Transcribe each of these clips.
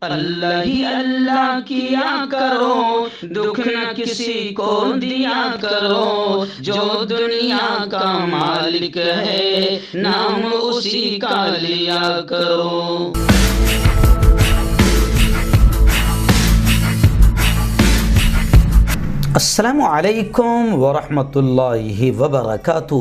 اللہ ہی اللہ کیا کرو، دکھ نہ کسی کو دیا کرو، جو دنیا کا مالک ہے نام اسی کا لیا کرو۔ السلام علیکم ورحمۃ اللہ وبرکاتہ۔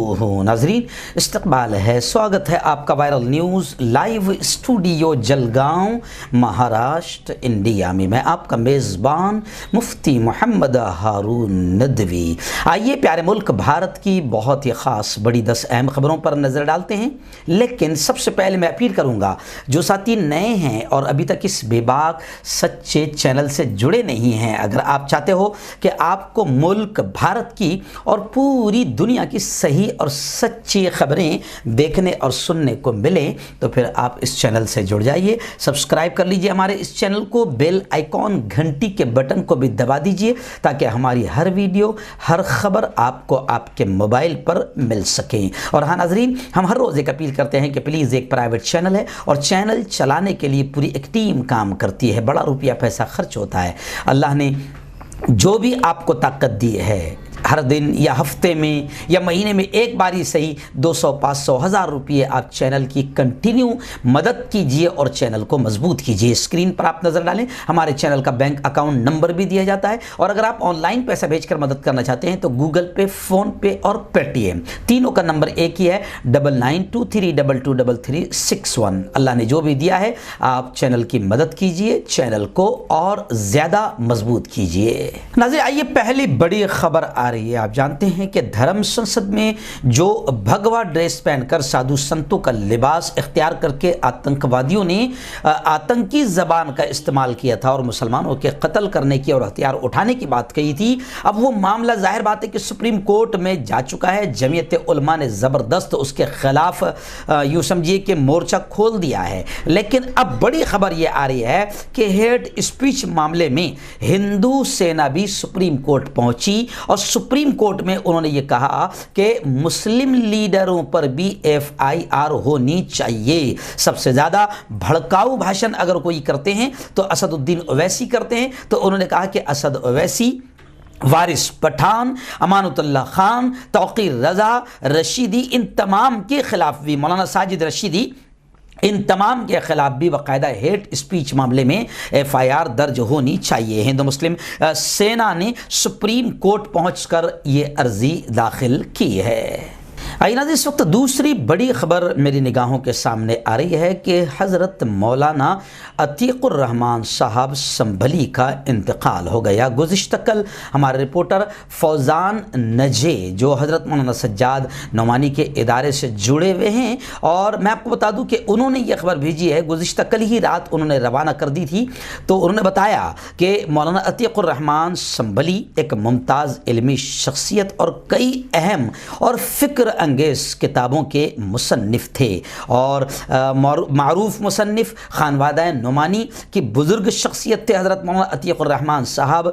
ناظرین، استقبال ہے، سواگت ہے آپ کا viral news live studio Jalgaon, Maharashtra, India میں آپ کا میزبان مفتی محمد ہارون ندوی۔ آئیے پیارے ملک بھارت کی بہت ہی خاص بڑی 10 اہم خبروں پر نظر ڈالتے ہیں، لیکن سب سے پہلے میں اپیل کروں گا جو ساتھی نئے ہیں اور ابھی تک اس بے باک سچے چینل سے جڑے نہیں ہیں، اگر آپ چاہتے ہو کہ آپ کو ملک بھارت کی اور پوری دنیا کی صحیح اور سچی خبریں دیکھنے اور سننے کو ملیں تو پھر آپ اس چینل سے جڑ جائیے، سبسکرائب کر لیجئے ہمارے اس چینل کو، بیل آئیکن گھنٹی کے بٹن کو بھی دبا دیجئے تاکہ ہماری ہر ویڈیو، ہر خبر آپ کو آپ کے موبائل پر مل سکیں۔ اور ہاں ناظرین، ہم ہر روز ایک اپیل کرتے ہیں کہ پلیز ایک پرائیویٹ چینل ہے اور چینل چلانے کے لیے پوری ایک ٹیم کام کرتی ہے، بڑا روپیہ پیسہ خرچ ہوتا ہے۔ اللہ نے جو بھی آپ کو طاقت دی ہے، ہر دن یا ہفتے میں یا مہینے میں ایک باری صحیح 200، 500، 1000 روپئے آپ چینل کی کنٹینیو مدد کیجئے اور چینل کو مضبوط کیجئے۔ اسکرین پر آپ نظر ڈالیں، ہمارے چینل کا بینک اکاؤنٹ نمبر بھی دیا جاتا ہے، اور اگر آپ آن لائن پیسہ بھیج کر مدد کرنا چاہتے ہیں تو گوگل پے، فون پے اور پے ٹی ایم تینوں کا نمبر ایک ہی ہے، 9923223361۔ اللہ نے جو بھی دیا ہے آپ چینل کی مدد کیجئے، چینل کو اور زیادہ مضبوط کیجئے۔ ناظرین، آئیے پہلی بڑی خبر آ رہی ہے۔ آپ جانتے ہیں کہ دھرم سنسد میں جو بھگوا ڈریس پہن کر سادھو سنتوں کا لباس اختیار کر کے آتنکوادیوں نے آتنکی زبان کا استعمال کیا تھا اور مسلمانوں کے قتل کرنے کی اور ہتھیار اٹھانے کی بات کہی تھی، اب وہ معاملہ ظاہر بات ہے کہ سپریم کورٹ میں جا چکا ہے۔ جمعیت علماء نے زبردست اس کے خلاف یوں سمجھیے کہ مورچہ کھول دیا ہے، لیکن اب بڑی خبر یہ آ رہی ہے کہ ہیٹ اسپیچ معاملے میں ہندو سینا بھی سپریم کورٹ پہنچی اور سپریم کورٹ میں انہوں نے یہ کہا کہ مسلم لیڈروں پر بھی FIR ہونی چاہیے۔ سب سے زیادہ بھڑکاؤ بھاشن اگر کوئی کرتے ہیں تو اسد الدین اویسی کرتے ہیں، تو انہوں نے کہا کہ اسد اویسی، وارث پٹھان، امانت اللہ خان، توقیر رضا، رشیدی، ان تمام کے خلاف بھی، مولانا ساجد رشیدی، ان تمام کے خلاف بھی باقاعدہ ہیٹ اسپیچ معاملے میں FIR درج ہونی چاہیے۔ ہندو مسلم سینا نے سپریم کورٹ پہنچ کر یہ عرضی داخل کی ہے۔ آئینہ اس وقت دوسری بڑی خبر میری نگاہوں کے سامنے آ رہی ہے کہ حضرت مولانا عتیق الرحمن صاحب سنبھلی کا انتقال ہو گیا۔ گزشتہ کل ہمارے رپورٹر فوزان نجے جو حضرت مولانا سجاد نعمانی کے ادارے سے جڑے ہوئے ہیں، اور میں آپ کو بتا دوں کہ انہوں نے یہ خبر بھیجی ہے، گزشتہ کل ہی رات انہوں نے روانہ کر دی تھی، تو انہوں نے بتایا کہ مولانا عتیق الرحمن سنبھلی ایک ممتاز علمی شخصیت اور کئی اہم اور فکر انگیز کتابوں کے مصنف تھے، اور معروف مصنف خانوادہ نعمانی کی بزرگ شخصیت تھے حضرت مولانا عتیق الرحمن صاحب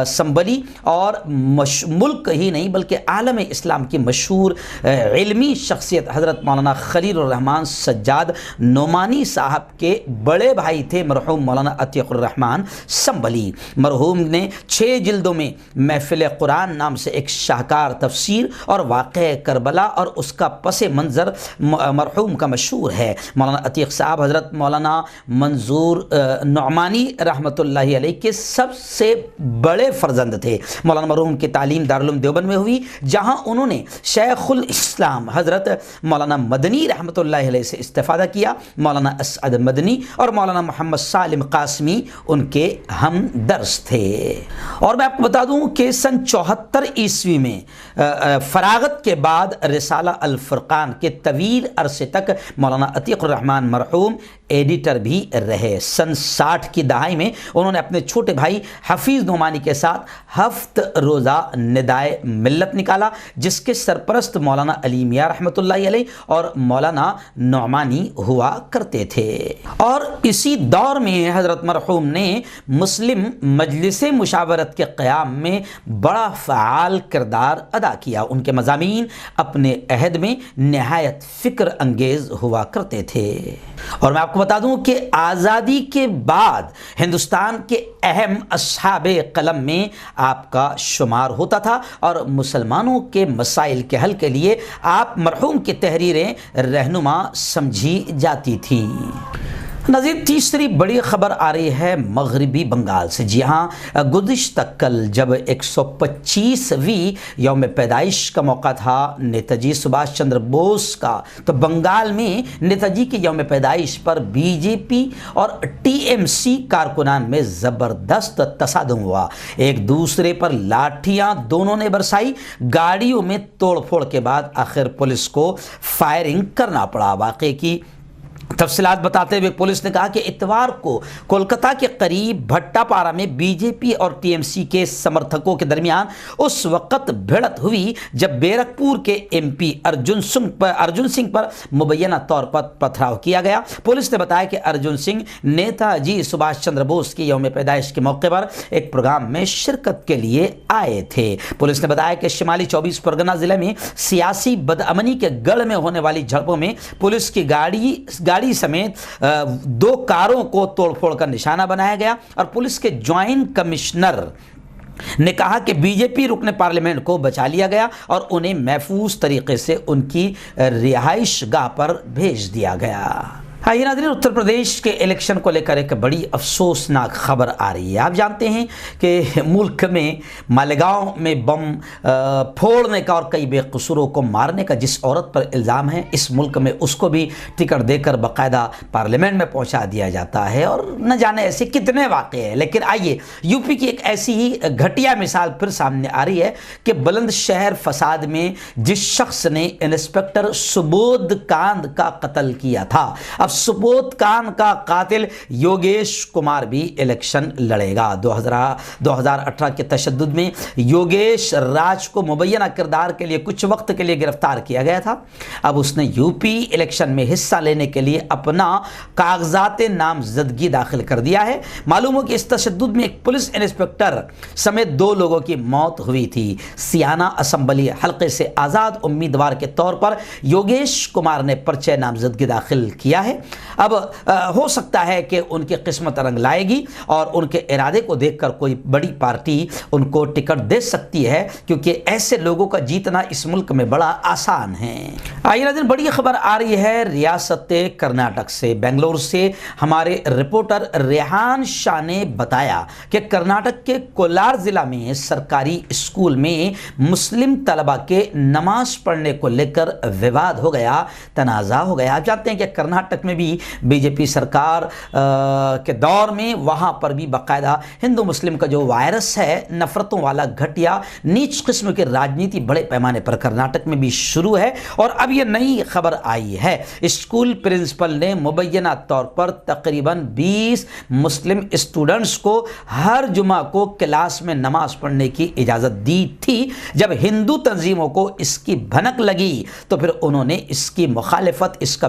سنبھلی، اور ملک ہی نہیں بلکہ عالم اسلام کی مشہور علمی شخصیت حضرت مولانا خلیل الرحمن سجاد نعمانی صاحب کے بڑے بھائی تھے مرحوم مولانا عتیق الرحمن سنبھلی۔ مرحوم نے 6 جلدوں میں محفل قرآن نام سے ایک شاہکار تفسیر اور واقع کربلا اور اس کا پس منظر مرحوم کا مشہور ہے۔ مولانا عتیق صاحب حضرت مولانا منظور نعمانی رحمۃ اللہ علیہ کے سب سے بڑے فرزند تھے۔ مولانا مرحوم کی تعلیم دارالعلوم دیوبند میں ہوئی، جہاں انہوں نے شیخ الاسلام حضرت مولانا مدنی رحمۃ اللہ علیہ سے استفادہ کیا۔ مولانا اسعد مدنی اور مولانا محمد سالم قاسمی ان کے ہم درس تھے۔ اور میں آپ کو بتا دوں کہ سن 74 عیسوی میں فراغت کے بعد رسالہ الفرقان کے طویل عرصے تک مولانا عتیق الرحمن مرحوم ایڈیٹر بھی رہے۔ سن 60 کی دہائی میں انہوں نے اپنے چھوٹے بھائی حفیظ نعمانی کے ساتھ 7 روزہ ندائے ملت نکالا، جس کے سرپرست مولانا علی میاں رحمۃ اللہ علیہ اور مولانا نعمانی ہوا کرتے تھے۔ اور اسی دور میں حضرت مرحوم نے مسلم مجلس مشاورت کے قیام میں بڑا فعال کردار ادا کیا۔ ان کے مضامین اپنے اپنے عہد میں نہایت فکر انگیز ہوا کرتے تھے۔ اور میں آپ کو بتا دوں کہ آزادی کے بعد ہندوستان کے اہم اصحاب قلم میں آپ کا شمار ہوتا تھا اور مسلمانوں کے مسائل کے حل کے لیے آپ مرحوم کی تحریریں رہنما سمجھی جاتی تھیں۔ ناظرین، تیسری بڑی خبر آ رہی ہے مغربی بنگال سے۔ جی ہاں، گزشتہ کل جب 125ویں یوم پیدائش کا موقع تھا نیتا جی سبھاش چندر بوس کا، تو بنگال میں نیتا جی کی یوم پیدائش پر بی جے پی اور ٹی ایم سی کارکنان میں زبردست تصادم ہوا۔ ایک دوسرے پر لاٹھیاں دونوں نے برسائی، گاڑیوں میں توڑ پھوڑ کے بعد آخر پولیس کو فائرنگ کرنا پڑا۔ واقعے کی تفصیلات بتاتے ہوئے پولیس نے کہا کہ اتوار کو کولکتہ کے قریب بھٹا پارا میں بی جے پی اور ٹی ایم سی کے سمرتھکوں کے درمیان اس وقت بھڑت ہوئی جب بیرکپور کے ایم پی ارجن سنگھ پر مبینہ طور پر پتھراؤ کیا گیا۔ پولیس نے بتایا کہ ارجن سنگھ نیتا جی سبھاش چندر بوس کی یوم پیدائش کے موقع پر ایک پروگرام میں شرکت کے لیے آئے تھے۔ پولیس نے بتایا کہ شمالی 24 پرگنہ ضلع میں سیاسی بدامنی کے گڑھ میں ہونے والی جھڑپوں میں پولیس کی گاڑی سمیت 2 کاروں کو توڑ پھوڑ کر نشانہ بنایا گیا اور پولیس کے جوائنٹ کمشنر نے کہا کہ بی جے پی رکن پارلیمنٹ کو بچا لیا گیا اور انہیں محفوظ طریقے سے ان کی رہائش گاہ پر بھیج دیا گیا۔ یہ ناظرین، اتر پردیش کے الیکشن کو لے کر ایک بڑی افسوسناک خبر آ رہی ہے۔ آپ جانتے ہیں کہ ملک میں مالیگاؤں میں بم پھوڑنے کا اور کئی بے قصوروں کو مارنے کا جس عورت پر الزام ہے، اس ملک میں اس کو بھی ٹکٹ دے کر باقاعدہ پارلیمنٹ میں پہنچا دیا جاتا ہے، اور نہ جانے ایسے کتنے واقعے ہیں۔ لیکن آئیے، یو پی کی ایک ایسی ہی گھٹیا مثال پھر سامنے آ رہی ہے کہ بلند شہر فساد میں جس شخص نے انسپکٹر سبودھ کاند کا قتل کیا تھا، اب سبودھ کاند کا قاتل یوگیش کمار بھی الیکشن لڑے گا۔ 2018 کے تشدد میں یوگیش راج کو مبینہ کردار کے لیے کچھ وقت کے لیے گرفتار کیا گیا تھا۔ اب اس نے یو پی الیکشن میں حصہ لینے کے لیے اپنا کاغذات نامزدگی داخل کر دیا ہے۔ معلوم ہو کہ اس تشدد میں ایک پولیس انسپکٹر سمیت 2 لوگوں کی موت ہوئی تھی۔ سیانہ اسمبلی حلقے سے آزاد امیدوار کے طور پر یوگیش کمار نے پرچہ نامزدگی داخل کیا ہے۔ اب ہو سکتا ہے کہ ان کی قسمت رنگ لائے گی اور ان کے ارادے کو دیکھ کر کوئی بڑی پارٹی ان کو ٹکٹ دے سکتی ہے، کیونکہ ایسے لوگوں کا جیتنا اس ملک میں بڑا آسان ہے۔ آئیے ناظرین، بڑی خبر آ رہی ہے ریاست کرناٹک سے۔ بنگلور سے ہمارے رپورٹر ریحان شاہ نے بتایا کہ کرناٹک کے کولار ضلع میں سرکاری اسکول میں مسلم طلبہ کے نماز پڑھنے کو لے کر وواد ہو گیا، تنازع ہو گیا۔ آپ جانتے ہیں کہ کرناٹک میں بھی بی جے پی سرکار کے دور میں وہاں پر بھی باقاعدہ ہندو مسلم کا جو وائرس ہے، نفرتوں والا گھٹیا نیچ قسم کی راجنیتی بڑے پیمانے پر کرناٹک میں بھی شروع ہے۔ اور اب یہ نئی خبر آئی ہے، اسکول پرنسپل نے مبینہ طور پر تقریباً 20 مسلم اسٹوڈنٹس کو ہر جمعہ کو کلاس میں نماز پڑھنے کی اجازت دی تھی۔ جب ہندو تنظیموں کو اس کی بھنک لگی تو پھر انہوں نے اس کی مخالفت، اس کا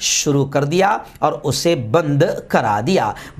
شروع کر دیا اور اسے بند کرا دیا۔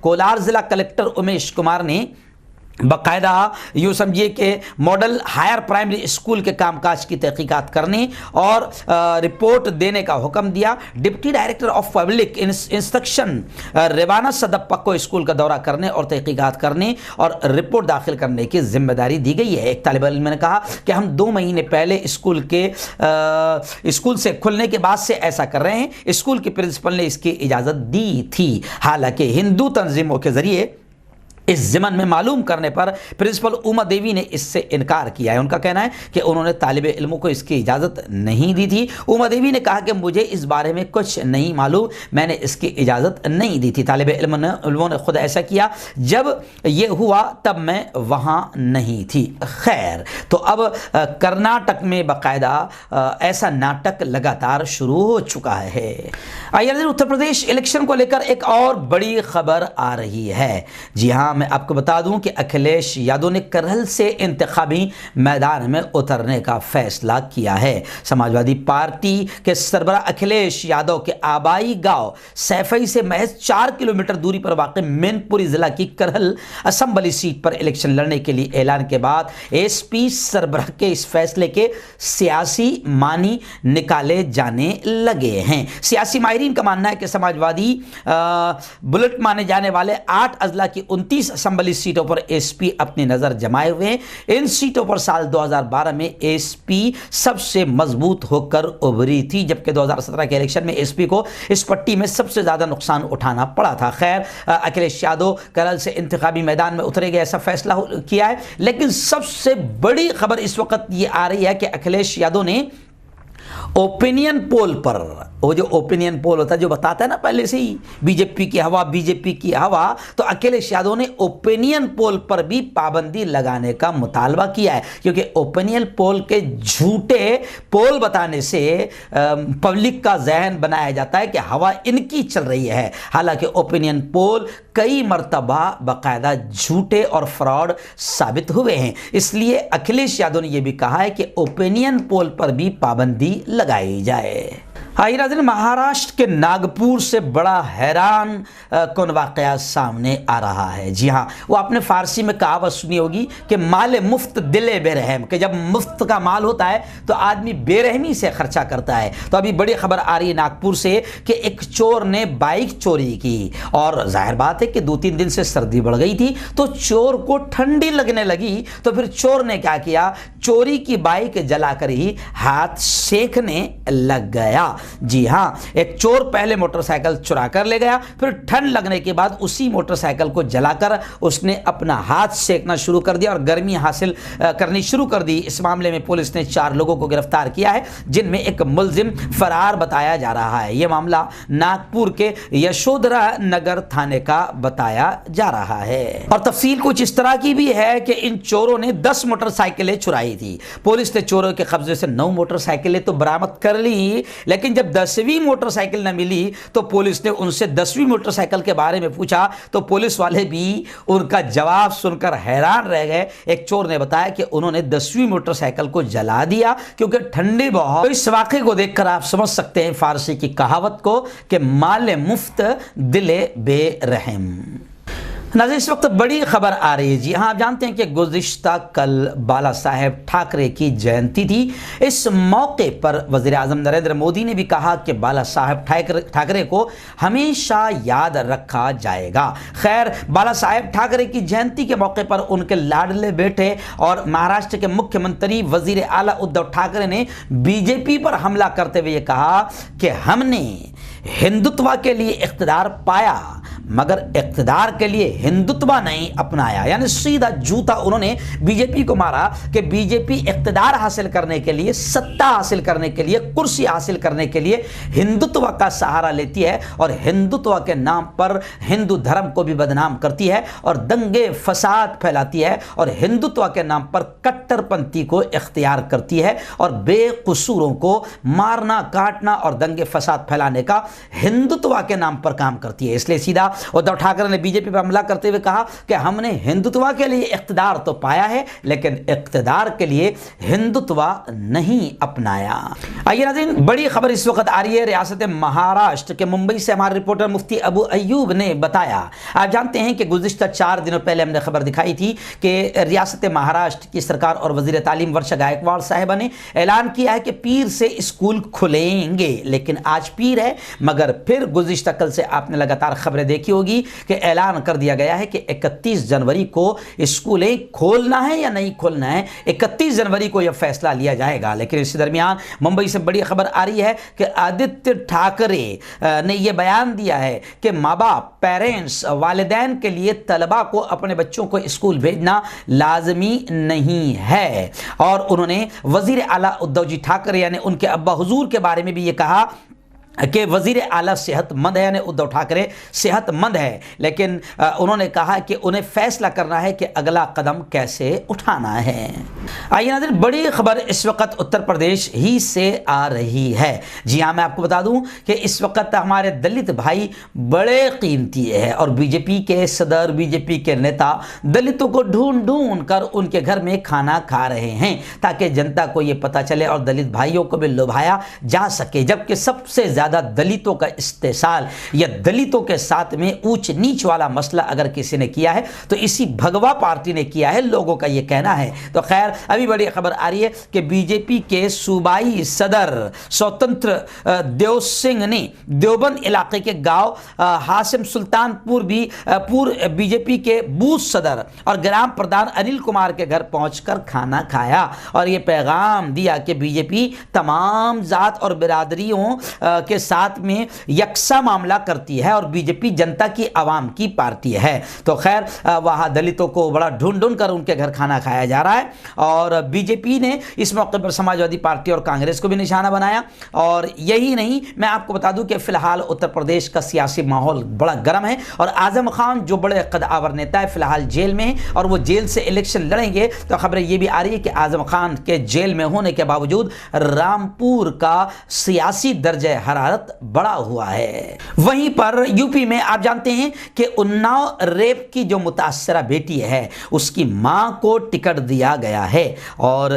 کولار ضلع کلکٹر امیش کمار نے باقاعدہ یوں سمجھیے کہ ماڈل ہائر پرائمری اسکول کے کام کاج کی تحقیقات کرنے اور رپورٹ دینے کا حکم دیا۔ Deputy director of public instruction Revana Siddappa کو اسکول کا دورہ کرنے اور تحقیقات کرنے اور رپورٹ داخل کرنے کی ذمہ داری دی گئی ہے۔ ایک طالب علم نے کہا کہ ہم 2 مہینے پہلے اسکول سے کھلنے کے بعد سے ایسا کر رہے ہیں۔ اسکول کی پرنسپل نے اس کی اجازت دی تھی، حالانکہ ہندو تنظیموں کے ذریعے اس ضمن میں معلوم کرنے پر پرنسپل اوما دیوی نے اس سے انکار کیا ہے۔ ان کا کہنا ہے کہ انہوں نے طالب علموں کو اس کی اجازت نہیں دی تھی۔ اوما دیوی نے کہا کہ مجھے اس بارے میں کچھ نہیں معلوم، میں نے اس کی اجازت نہیں دی تھی۔ طالب علموں نے خود ایسا کیا، جب یہ ہوا تب میں وہاں نہیں تھی۔ خیر، تو اب کرناٹک میں باقاعدہ ایسا ناٹک لگاتار شروع ہو چکا ہے۔ آئیے اتر پردیش الیکشن کو لے کر ایک اور بڑی خبر آ رہی ہے۔ جی ہاں، میں آپ کو بتا دوں کہ اکھلیش یادو نے کرہل سے انتخابی میدان میں اترنے کا فیصلہ کیا ہے۔ سماجوادی پارٹی کے سربراہ اکھلیش یادو کے آبائی گاؤں سیفئی سے محض 4 کلومیٹر دوری پر واقع مین پوری ضلع کی کرہل اسمبلی سیٹ پر الیکشن لڑنے کے لیے اعلان کے بعد ایس پی سربراہ کے اس فیصلے کے سیاسی معنی نکالے جانے لگے ہیں۔ سیاسی ماہرین کا ماننا ہے کہ سماجوادی بلٹ مانے جانے والے 8 اضلاع کی 29 اسمبلی سیٹوں پر ایس پی اپنی نظر جمائے ہوئے ہیں۔ ان سیٹوں پر سال 2012 میں ایس پی سب سے مضبوط ہو کر ابھری تھی، جبکہ 2017 کے الیکشن میں ایس پی کو اس پٹی میں سب سے زیادہ نقصان اٹھانا پڑا تھا۔ خیر، اکھلیش یادو کرہل سے انتخابی میدان میں اترے گئے، ایسا فیصلہ کیا ہے، لیکن سب سے بڑی خبر اس وقت یہ آ رہی ہے کہ اکھلیش یادو نے اوپینین پول پر، وہ جو اوپینین پول ہوتا ہے جو بتاتا ہے نا پہلے سے ہی بی جے پی کی ہوا، بی جے پی کی ہوا، تو اکھلیش یادو نے اوپینین پول پر بھی پابندی لگانے کا مطالبہ کیا ہے، کیونکہ اوپینین پول کے جھوٹے پول بتانے سے پبلک کا ذہن بنایا جاتا ہے کہ ہوا ان کی چل رہی ہے، حالانکہ اوپینین پول کئی مرتبہ باقاعدہ جھوٹے اور فراڈ ثابت ہوئے ہیں۔ اس لیے اکھلیش یادو نے یہ بھی کہا ہے کہ اوپینین پول پر بھی پابندی لگائی جائے۔ ناظرین، مہاراشٹر کے ناگپور سے بڑا حیران کن واقعہ سامنے آ رہا ہے۔ جی ہاں، وہ آپ نے فارسی میں کہاوت سنی ہوگی کہ مال مفت دل بے رحم، کہ جب مفت کا مال ہوتا ہے تو آدمی بے رحمی سے خرچہ کرتا ہے۔ تو ابھی بڑی خبر آ رہی ہے ناگپور سے کہ ایک چور نے بائک چوری کی، اور ظاہر بات ہے کہ 2-3 دن سے سردی بڑھ گئی تھی تو چور کو ٹھنڈی لگنے لگی، تو پھر چور نے کیا کیا، چوری کی بائک جلا کر ہی ہاتھ سینکنے لگ گیا۔ جی ہاں، ایک چور پہلے موٹر سائیکل چرا کر لے گیا، پھر ٹھنڈ لگنے کے بعد اسی موٹر سائیکل کو جلا کر اس نے اپنا ہاتھ سینکنا شروع کر دیا اور گرمی حاصل کرنی شروع کر دی۔ اس معاملے میں پولیس نے 4 لوگوں کو گرفتار کیا ہے، جن میں ایک ملزم فرار بتایا جا رہا ہے۔ یہ معاملہ ناگپور کے یشودھرا نگر تھانے کا بتایا جا رہا ہے، اور تفصیل کچھ اس طرح کی بھی ہے کہ ان چوروں نے 10 موٹر سائیکلیں چرائی تھی۔ پولیس نے چوروں کے قبضے سے 9 موٹر سائیکلیں تو برآمد کر لی، لیکن جب 10ویں موٹر سائیکل نہ ملی تو پولیس نے ان سے 10ویں موٹر سائیکل کے بارے میں پوچھا، تو پولیس والے بھی ان کا جواب سن کر حیران رہ گئے۔ ایک چور نے بتایا کہ انہوں نے 10ویں موٹر سائیکل کو جلا دیا کیونکہ ٹھنڈی بہت۔ تو اس واقعے کو دیکھ کر آپ سمجھ سکتے ہیں فارسی کی کہاوت کو کہ مال مفت دل بے رحم۔ ناظرین، اس وقت بڑی خبر آ رہی ہے۔ جی ہاں، آپ جانتے ہیں کہ گزشتہ کل بالا صاحب ٹھاکرے کی جینتی تھی۔ اس موقع پر وزیر اعظم نریندر مودی نے بھی کہا کہ بالا صاحب ٹھاکرے کو ہمیشہ یاد رکھا جائے گا۔ خیر، بالا صاحب ٹھاکرے کی جینتی کے موقع پر ان کے لاڈلے بیٹے اور مہاراشٹر کے مکھیہ منتری وزیر اعلیٰ ادھو ٹھاکرے نے بی جے پی پر حملہ کرتے ہوئے یہ کہا کہ ہم نے ہندوتوا کے لیے اقتدار پایا مگر اقتدار کے لیے ہندوتوا نہیں اپنایا، یعنی سیدھا جوتا انہوں نے بی جے پی کو مارا کہ بی جے پی اقتدار حاصل کرنے کے لیے، سطح حاصل کرنے کے لیے، کرسی حاصل کرنے کے لیے ہندوتوا کا سہارا لیتی ہے، اور ہندوتوا کے نام پر ہندو دھرم کو بھی بدنام کرتی ہے اور دنگے فساد پھیلاتی ہے، اور ہندوتوا کے نام پر کٹر پنتھی کو اختیار کرتی ہے اور بے قصوروں کو مارنا، کاٹنا اور دنگے فساد پھیلانے کا ہندوتوا کے نام پر کام کرتی ہے۔ اس لیے سیدھا ادھو ٹھاکرے نے بی جے پی پر حملہ کرتے ہوئے کہا کہ ہم نے ہندوتوا کے لیے اقتدار تو پایا ہے لیکن اقتدار کے لیے ہندوتوا نہیں اپنایا۔ آئیے ناظرین، بڑی خبر اس وقت آ رہی ہے ریاست مہاراشٹر کے ممبئی سے۔ ہمارے رپورٹر مفتی ابو ایوب نے بتایا، آپ جانتے ہیں کہ گزشتہ 4 دنوں پہلے ہم نے خبر دکھائی تھی کہ ریاست مہاراشٹر کی سرکار اور وزیر تعلیم ورشا گائیکواڑ صاحبہ نے اعلان کیا ہے کہ پیر سے اسکول کھلیں گے، لیکن آج پیر ہے مگر پھر گزشتہ کل سے آپ نے لگاتار خبریں دیکھی ہوگی کہ اعلان کر دیا گیا ہے کہ 31 جنوری کو اسکولیں کھولنا ہے یا نہیں کھولنا ہے، 31 جنوری کو یہ فیصلہ لیا جائے گا۔ لیکن اسی درمیان ممبئی سے بڑی خبر آ رہی ہے کہ آدتیہ ٹھاکرے نے یہ بیان دیا ہے کہ ماں باپ، پیرنٹس، والدین کے لیے طلباء کو اپنے بچوں کو اسکول بھیجنا لازمی نہیں ہے، اور انہوں نے وزیر اعلیٰ ادھو جی ٹھاکرے یعنی ان کے ابا حضور کے بارے میں بھی یہ کہا کہ وزیر اعلیٰ صحت مند ہے، یعنی ادھو ٹھاکرے صحت مند ہے، لیکن انہوں نے کہا کہ انہیں فیصلہ کرنا ہے کہ اگلا قدم کیسے اٹھانا ہے۔ آئیے ناظرین، بڑی خبر اس وقت اتر پردیش ہی سے آ رہی ہے۔ جی ہاں، میں آپ کو بتا دوں کہ اس وقت ہمارے دلت بھائی بڑے قیمتی ہیں اور بی جے پی کے صدر، بی جے پی کے نیتا دلتوں کو ڈھونڈ ڈھونڈ کر ان کے گھر میں کھانا کھا رہے ہیں تاکہ جنتا کو یہ پتہ چلے اور دلت بھائیوں کو بھی لبھایا جا سکے، جبکہ سب سے زیادہ دلتوں کا استحصال یا دلتوں کے ساتھ میں اونچ نیچ والا مسئلہ اگر کسی نے کیا ہے تو اسی بھگوا پارٹی نے کیا ہے، لوگوں کا یہ کہنا ہے۔ تو خیر، ابھی بڑی خبر آ رہی ہے کہ بی جے پی کے صوبائی صدر سوتنتر دیو سنگھ نے دیوبند علاقے کے گاؤں ہاشم سلطان پور بی جے پی کے بوتھ صدر اور گرام پردھان انل کمار کے گھر پہنچ کر کھانا کھایا اور یہ پیغام دیا کہ بی جے پی تمام ذات اور برادریوں کے ساتھ میں یکساں معاملہ کرتی ہے اور بی جے پی جنتا کی عوام کی پارٹی ہے۔ تو خیر، وہاں دلتوں کو بڑا ڈھونڈ ڈھونڈ کر ان کے گھر کھانا کھایا جا رہا ہے اور بی جے پی نے اس موقع پر سماجوادی پارٹی اور کانگریس کو بھی نشانہ بنایا۔ اور یہی نہیں، میں آپ کو بتا دوں کہ فی الحال اتر پردیش کا سیاسی ماحول بڑا گرم ہے اور اعظم خان جو بڑے قد آور نیتا ہے فی الحال جیل میں ہے اور وہ جیل سے الیکشن لڑیں گے۔ تو خبریں یہ بھی آ رہی ہے کہ اعظم خان کے جیل میں ہونے کے باوجود رامپور کا سیاسی درجہ حرارت بڑا ہوا ہے۔ وہیں پر یو پی میں آپ جانتے ہیں کہ اناؤ ریپ کی جو متاثرہ بیٹی ہے اس کی ماں کو ٹکٹ دیا گیا ہے اور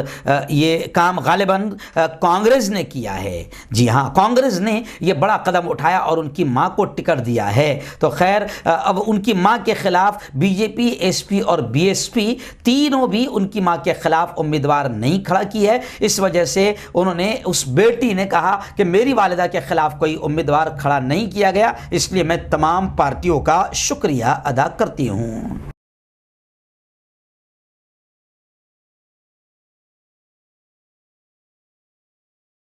یہ کام غالباً کانگریس نے کیا ہے۔ جی ہاں، کانگریس نے یہ بڑا قدم اٹھایا اور ان کی ماں کو ٹکٹ دیا ہے۔ تو خیر، اب ان کی ماں کے خلاف بی جے پی، ایس پی اور بی ایس پی تینوں بھی ان کی ماں کے خلاف امیدوار نہیں کھڑا کی ہے۔ اس وجہ سے انہوں نے، اس بیٹی نے کہا کہ میری والدہ کے خلاف کوئی امیدوار کھڑا نہیں کیا گیا، اس لیے میں تمام پارٹیوں کا شکریہ ادا کرتی ہوں۔